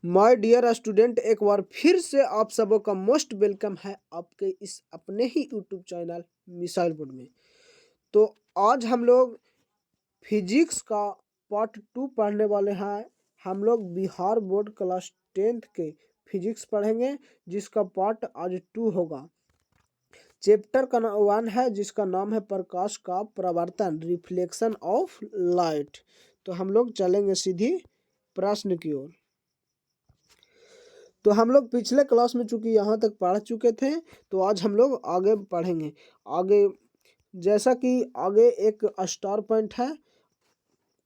My dear student, एक बार फिर से आप सबों का मोस्ट वेलकम है आपके इस अपने ही यूट्यूब चैनल मिसाइल बोर्ड में। तो आज हम लोग फिजिक्स का पार्ट 2 पढ़ने वाले हैं। हम लोग बिहार बोर्ड क्लास 10th के फिजिक्स पढ़ेंगे, जिसका पार्ट आज 2 होगा। चैप्टर का 1 है, जिसका नाम है प्रकाश का प्रवर्तन, रिफ्लेक्शन ऑफ लाइट। तो हम लोग चलेंगे सीधी प्रश्न की ओर। तो हम लोग पिछले क्लास में चूंकि यहाँ तक पढ़ चुके थे, तो आज हम लोग आगे पढ़ेंगे। आगे जैसा कि आगे एक स्टार पॉइंट है,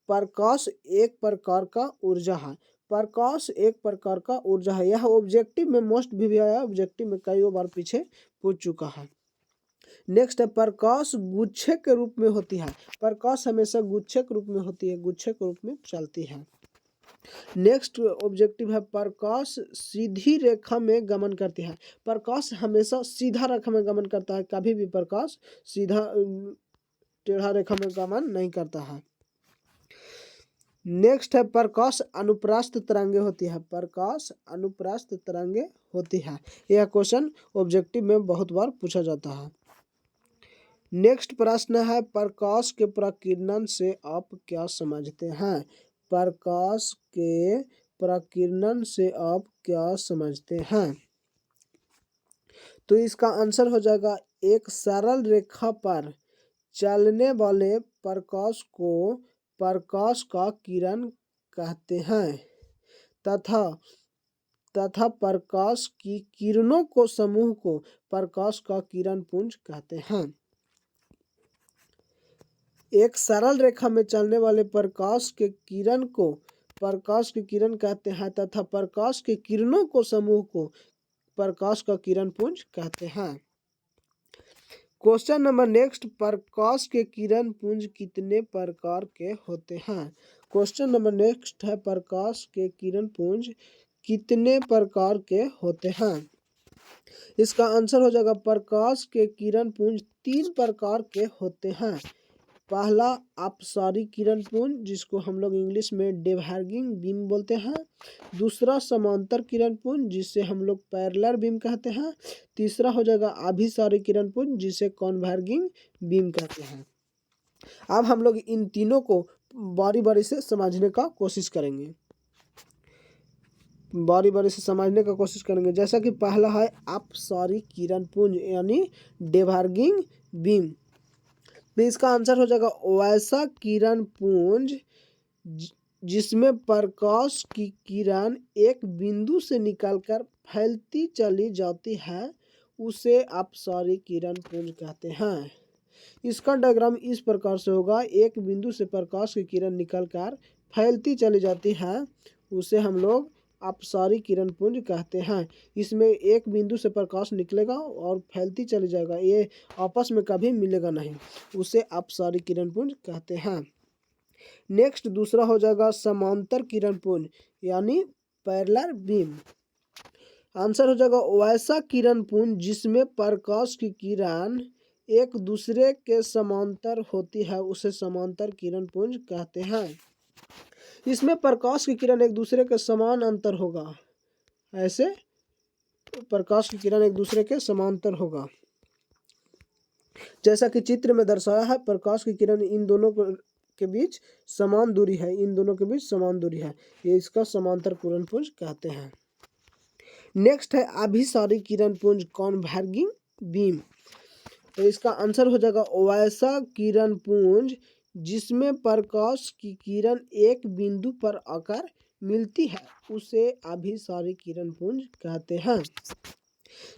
प्रकाश एक प्रकार का ऊर्जा है। प्रकाश एक प्रकार का ऊर्जा है, यह ऑब्जेक्टिव में मोस्ट भी आया, ऑब्जेक्टिव में कई बार पीछे पूछ चुका है। नेक्स्ट है, प्रकाश गुच्छे के रूप में होती है। प्रकाश हमेशा गुच्छे के रूप में होती है, गुच्छे के रूप में चलती है। नेक्स्ट ऑब्जेक्टिव है, प्रकाश सीधी रेखा में गमन करती है। प्रकाश हमेशा सीधा रेखा में गमन करता है, कभी भी प्रकाश सीधा टेढ़ा रेखा में गमन नहीं करता है। नेक्स्ट है, प्रकाश अनुप्रस्थ तरंगे होती है। प्रकाश अनुप्रस्थ तरंगे होती है। यह क्वेश्चन ऑब्जेक्टिव में बहुत बार पूछा जाता है। नेक्स्ट प्रश्न है, प्रकाश के प्रकीर्णन से आप क्या समझते हैं? प्रकाश के प्रकीर्णन से आप क्या समझते हैं? तो इसका आंसर हो जाएगा, एक सरल रेखा पर चलने वाले प्रकाश को प्रकाश का किरण कहते हैं तथा प्रकाश की किरणों को समूह को प्रकाश का किरण पुंज कहते हैं। एक सरल रेखा में चलने वाले प्रकाश के किरण को प्रकाश के किरण कहते हैं तथा प्रकाश के किरणों को समूह को प्रकाश का किरण पुंज कहते हैं। क्वेश्चन नंबर नेक्स्ट, प्रकाश के किरण पुंज कितने प्रकार के होते हैं? क्वेश्चन नंबर नेक्स्ट है, प्रकाश के किरण पुंज कितने प्रकार के होते हैं? इसका आंसर हो जाएगा, प्रकाश के किरण पुंज 3 प्रकार के होते हैं। पहला अपसारी किरण पुंज, जिसको हम लोग इंग्लिश में डिवर्जिंग बीम बोलते हैं। दूसरा समांतर किरण पुंज, जिसे हम लोग पैरेलल बीम कहते हैं। तीसरा हो जाएगा अभिसारी किरण पुंज, जिसे कॉन्वर्जिंग बीम कहते हैं। अब हम लोग इन तीनों को बारी बारी से समझने का कोशिश करेंगे। जैसा कि पहला है अपसारी किरण पुंज यानी डिवर्जिंग बीम। तो इसका आंसर हो जाएगा, वैसा किरण पुंज जिसमें प्रकाश की किरण एक बिंदु से निकलकर फैलती चली जाती है, उसे अपसारी किरण पुंज कहते हैं। इसका डायग्राम इस प्रकार से होगा, एक बिंदु से प्रकाश की किरण निकलकर फैलती चली जाती है, उसे हम लोग अपसारी किरण पुंज कहते हैं। इसमें एक बिंदु से प्रकाश निकलेगा और फैलती चली जाएगा, ये आपस में कभी मिलेगा नहीं, उसे अपसारी किरण पुंज कहते हैं। नेक्स्ट दूसरा हो जाएगा समांतर किरण पुंज यानी पैरेलल बीम। आंसर हो जाएगा, वैसा किरण पुंज जिसमें प्रकाश की किरण एक दूसरे के समांतर होती है, उसे समांतर किरण पुंज कहते हैं। इसमें प्रकाश की किरण एक दूसरे के समान अंतर होगा, ऐसे प्रकाश की किरण एक दूसरे के समांतर होगा, जैसा कि चित्र में दर्शाया है। प्रकाश की किरण इन दोनों के बीच समान दूरी है, ये इसका समांतर किरण पुंज कहते हैं। नेक्स्ट है अभिसारी किरण पुंज कॉन्वर्जिंग बीम। तो इसका आंसर हो जाएगा, वैसा किरण पुंज जिसमें प्रकाश की किरण एक बिंदु पर आकर मिलती है, उसे अभिसारी किरण पुंज कहते हैं।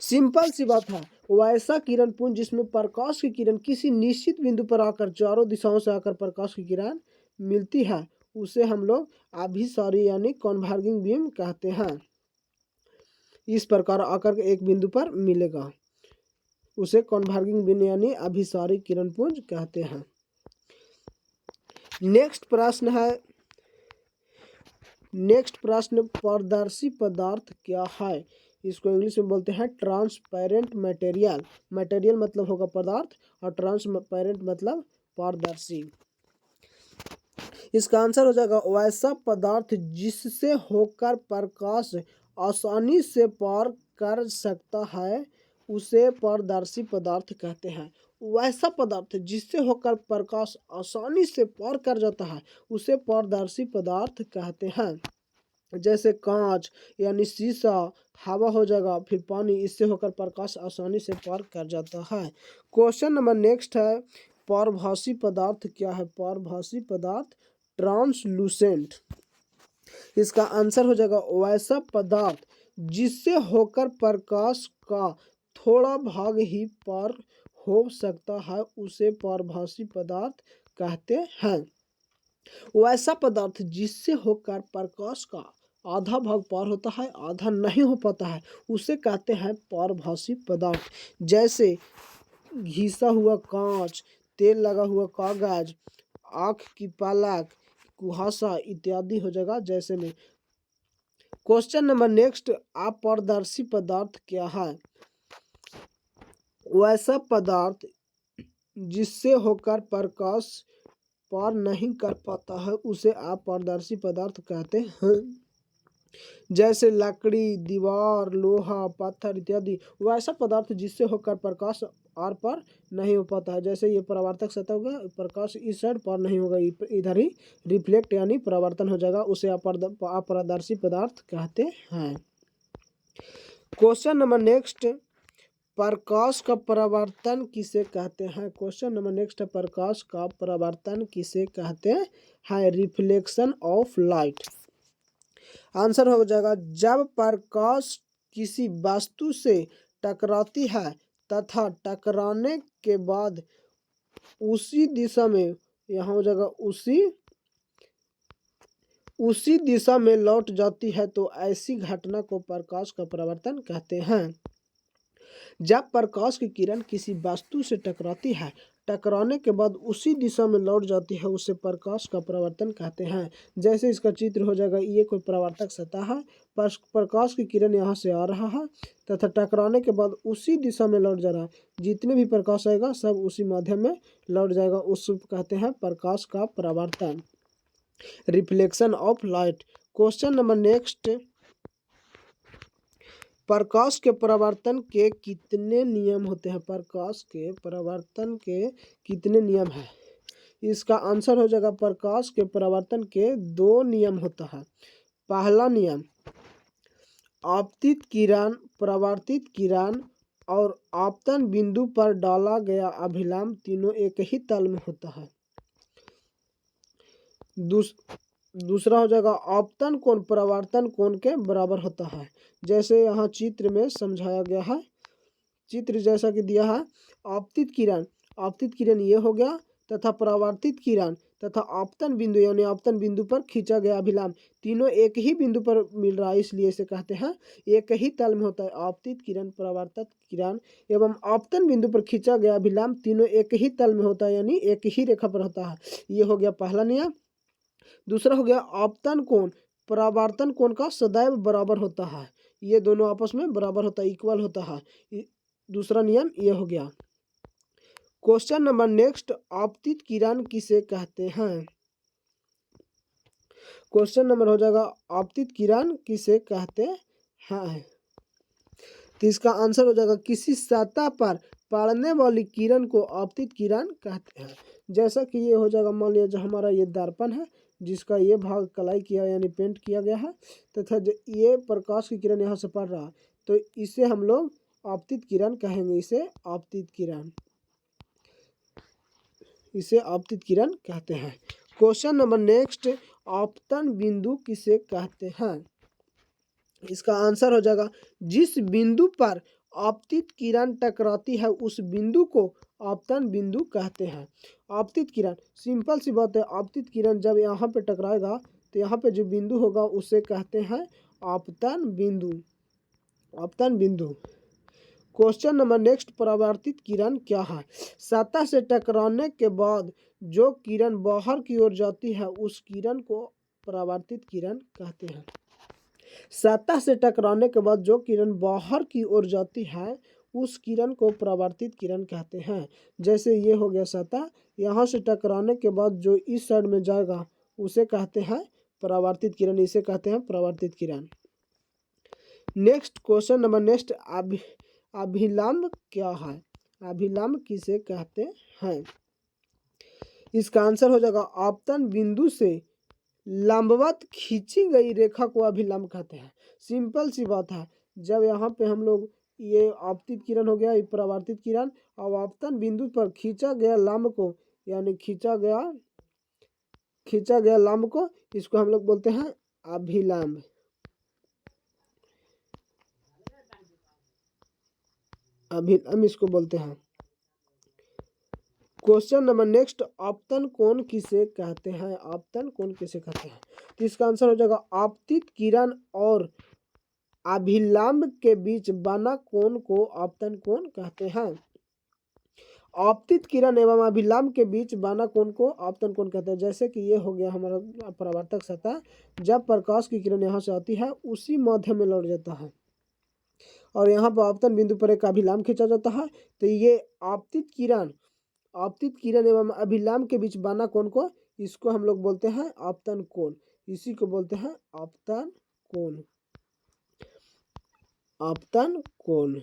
सिंपल सी बात है, वैसा किरण पुंज जिसमें प्रकाश की किरण किसी निश्चित बिंदु पर आकर चारों दिशाओं से आकर प्रकाश की किरण मिलती है, उसे हम लोग अभिसारी यानी कॉन्वर्जिंग बीम कहते हैं। इस प्रकार आकर एक बिंदु पर मिलेगा, उसे कॉन्वर्जिंग बीम यानी अभिसारी किरण पुंज कहते हैं। नेक्स्ट प्रश्न, पारदर्शी पदार्थ क्या है? इसको इंग्लिश में बोलते हैं ट्रांसपेरेंट मटेरियल। मटेरियल मतलब होगा पदार्थ और ट्रांसपेरेंट मतलब पारदर्शी। इसका आंसर हो जाएगा वैसा पदार्थ जिससे होकर प्रकाश आसानी से पार कर सकता है उसे पारदर्शी पदार्थ कहते हैं। वैसा पदार्थ जिससे होकर प्रकाश आसानी से पार कर जाता है उसे पारदर्शी पदार्थ कहते हैं। जैसे कांच यानी शीशा, हवा हो जाएगा, फिर पानी, इससे होकर प्रकाश आसानी से पार कर जाता है। क्वेश्चन नंबर नेक्स्ट है, पारभासी पदार्थ क्या है? पारभासी पदार्थ ट्रांसलूसेंट। इसका आंसर हो जाएगा वैसा पदार्थ जिससे होकर प्रकाश का थोड़ा भाग ही पार हो सकता है उसे पारभासी पदार्थ कहते हैं। वैसा पदार्थ जिससे होकर प्रकाश का आधा भाग पार होता है, आधा नहीं हो पाता है, उसे कहते हैं पारभासी पदार्थ। जैसे घिसा हुआ कांच, तेल लगा हुआ कागज, आँख की पलक, कुहासा इत्यादि हो जाएगा जैसे में। क्वेश्चन नंबर नेक्स्ट, अपारदर्शी पदार्थ क्या है? वैसा पदार्थ जिससे होकर प्रकाश पार नहीं कर पाता है उसे अपारदर्शी पदार्थ कहते हैं। जैसे लकड़ी, दीवार, लोहा, पत्थर इत्यादि वैसा पदार्थ जिससे होकर प्रकाश आर पार नहीं हो पाता है। जैसे ये परावर्तक सतह होगा, प्रकाश इस साइड पार नहीं होगा, इधर ही रिफ्लेक्ट यानी परावर्तन हो जाएगा, उसे अपारदर्शी पदार्थ कहते हैं। क्वेश्चन नंबर नेक्स्ट, प्रकाश का परावर्तन किसे कहते हैं? क्वेश्चन नंबर नेक्स्ट है, प्रकाश का परावर्तन किसे कहते हैं? Reflection of light. आंसर हो जाएगा जब प्रकाश किसी वस्तु से टकराती है तथा टकराने के बाद उसी दिशा में, यहाँ हो जाएगा उसी दिशा में लौट जाती है तो ऐसी घटना को प्रकाश का परावर्तन कहते हैं। जब प्रकाश की किरण किसी वस्तु से टकराती है, टकराने के बाद उसी दिशा में लौट जाती है, उसे प्रकाश का परावर्तन कहते हैं। जैसे इसका चित्र हो जाएगा, ये कोई परावर्तक सतह है, प्रकाश की किरण यहाँ से आ रहा है तथा टकराने के बाद उसी दिशा में लौट जा रहा है, जितने भी प्रकाश आएगा सब उसी माध्यम में लौट जाएगा, उसको कहते हैं प्रकाश का परावर्तन, reflection of light. Question number next, प्रकाश के परावर्तन के कितने नियम होते हैं? प्रकाश के परावर्तन के कितने नियम हैं? इसका आंसर हो जाएगा प्रकाश के परावर्तन के 2 नियम होता है। पहला नियम, आपतित किरण, परावर्तित किरण और आपतन बिंदु पर डाला गया अभिलंब तीनों एक ही तल में होता है। दूसरा हो जाएगा आपतन कोण परावर्तन कोण के बराबर होता है। जैसे यहाँ चित्र में समझाया गया है, चित्र जैसा कि दिया है, आपतित किरण ये हो गया तथा परावर्तित किरण तथा आपतन बिंदु यानी आपतन बिंदु पर खींचा गया अभिलंब तीनों एक ही बिंदु पर मिल रहा है, इसलिए इसे कहते हैं एक ही तल में होता है। आपतित किरण, परावर्तित किरण एवं आपतन बिंदु पर खींचा गया अभिलंब तीनों एक ही तल में होता है, यानी एक ही रेखा पर होता है। ये हो गया पहला नियम। दूसरा हो गया आपतन कोण परावर्तन कोण का सदैव बराबर होता है, ये दोनों आपस में बराबर होता है, इक्वल होता है। दूसरा नियम ये हो गया। क्वेश्चन नंबर नेक्स्ट, आपतित किरण किसे कहते हैं? क्वेश्चन नंबर हो जाएगा आपतित किरण किसे कहते हैं? तो इसका आंसर हो जाएगा किसी सतह पर पड़ने वाली किरण को आपतित किरण कहते हैं। जैसा कि ये हो जाएगा, मान लिया जो हमारा ये दर्पण है जिसका ये भाग कलाई किया यानी पेंट किया गया है तथा ये प्रकाश की किरण यहाँ से पड़ रहा है, तो इसे हम लोग आपतित किरण कहेंगे, इसे आपतित किरण कहते हैं। क्वेश्चन नंबर नेक्स्ट, आपतन बिंदु किसे कहते हैं? इसका आंसर हो जाएगा जिस बिंदु पर आपतित किरण टकराती है उस बिंदु को आपतन बिंदु कहते हैं। आपतित किरण, सिंपल सी बात है, आपतित किरण जब यहाँ पे टकराएगा तो यहाँ पे जो बिंदु होगा उसे कहते हैं आपतन बिंदु। क्वेश्चन नंबर नेक्स्ट, परावर्तित किरण क्या है? सतह से टकराने के बाद जो किरण बाहर की ओर जाती है उस किरण को परावर्तित किरण कहते हैं। सतह से टकराने के बाद जो किरण बाहर की ओर जाती है उस किरण को परावर्तित किरण कहते हैं। जैसे ये हो गया सतह, यहाँ से टकराने के बाद जो इस साइड में जाएगा उसे कहते हैं परावर्तित किरण, इसे कहते हैं परावर्तित किरण। नेक्स्ट क्वेश्चन नंबर नेक्स्ट, अभिलंब क्या है? अभिलंब किसे कहते हैं? इसका आंसर हो जाएगा आपतन बिंदु से लंबवत खींची गई रेखा को अभिलंब कहते हैं। सिंपल सी बात है, जब यहाँ पे हम लोग ये आपतित किरण हो गया, ये परावर्तित किरण, और आपतन बिंदु पर खींचा गया लंब को, यानी खींचा गया लंब को, इसको हम लोग बोलते हैं अभिलंब। अभिलंब इसको बोलते हैं। क्वेश्चन नंबर नेक्स्ट, आपतन कोण किसे कहते हैं? आपतन कोण किसे कहते हैं? तो इसका आंसर हो जाएगा आपतित किरण और अभिलंब के बीच बना कोण को आपतन कोण कहते हैं। आपतित किरण एवं अभिलंब के बीच बना कोण को आपतन कोण कहते हैं। जैसे कि ये हो गया हमारा परावर्तक सतह, जब प्रकाश की किरण यहाँ से आती है उसी माध्यम में लौट जाता है और यहाँ पर आपतन बिंदु पर एक अभिलंब खींचा जाता है, तो ये आपतित किरण एवं अभिलंब के बीच बना कोण को, इसको हम लोग बोलते हैं आपतन कोण। इसी को बोलते हैं आपतन कोण। आपतन कोण।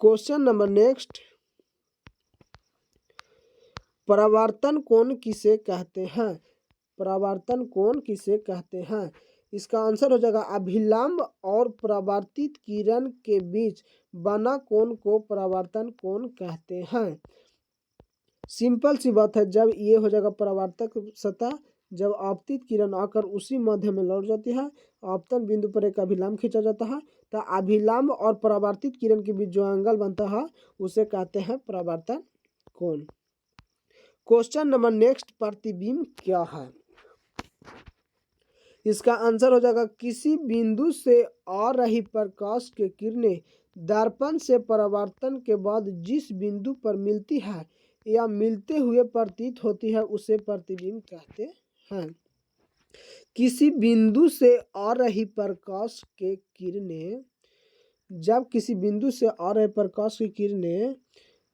क्वेश्चन नंबर नेक्स्ट, परावर्तन कोण किसे कहते हैं? परावर्तन कोण किसे कहते हैं? इसका आंसर हो जाएगा अभिलंब और परावर्तित किरण के बीच बना कोण को परावर्तन कोण कहते हैं। सिंपल सी बात है, जब ये हो जाएगा परावर्तक सतह, जब आपतित किरण आकर उसी मध्य में लौट जाती है, आपतन बिंदु पर एक अभिलंब खींचा जाता है, तो अभिलंब और परावर्तित किरण के बीच जो एंगल बनता है उसे कहते हैं परावर्तन कोण। क्वेश्चन नंबर नेक्स्ट, प्रतिबिंब क्या है? इसका आंसर हो जाएगा किसी बिंदु से आ रही प्रकाश की किरणें दर्पण से परावर्तन के बाद जिस बिंदु पर मिलती है या मिलते हुए प्रतीत होती है उसे प्रतिबिंब कहते हैं। किसी बिंदु से आ रही प्रकाश के किरणें, जब किसी बिंदु से आ रहे प्रकाश की किरणें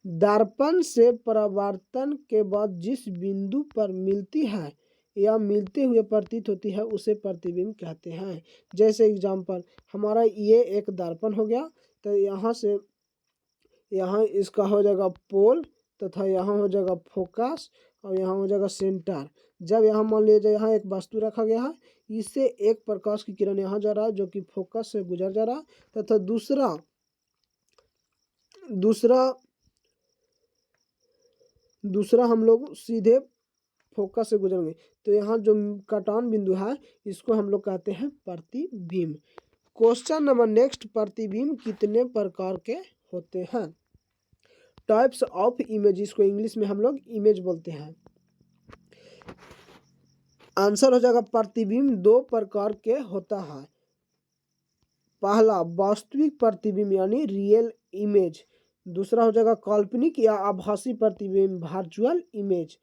दर्पण से परावर्तन के बाद जिस बिंदु पर मिलती है या मिलते हुए प्रतीत होती है उसे प्रतिबिंब कहते हैं। जैसे एग्जाम्पल, हमारा ये एक दर्पण हो गया, तो यहाँ से यहाँ इसका हो जाएगा पोल तथा यहाँ हो जाएगा फोकस और यहाँ हो जाएगा सेंटर। जब यहाँ मान लीजिए यहाँ एक वस्तु रखा गया है, इससे एक प्रकाश की किरण यहाँ जा रहा है जो कि फोकस से गुजर जा रहा है, तथा दूसरा हम लोग सीधे फोकस से गुजरेंगे, तो यहाँ जो कटान बिंदु है इसको हम लोग कहते हैं प्रतिबिंब। क्वेश्चन नंबर नेक्स्ट, प्रतिबिंब कितने प्रकार के होते हैं? टाइप्स ऑफ इमेज, इसको इंग्लिश में हम लोग इमेज बोलते हैं। आंसर हो जाएगा प्रतिबिंब दो प्रकार के होता है। पहला वास्तविक प्रतिबिंब यानी रियल इमेज, दूसरा हो जाएगा काल्पनिक या आभासी प्रतिबिंब वर्चुअल इमेज।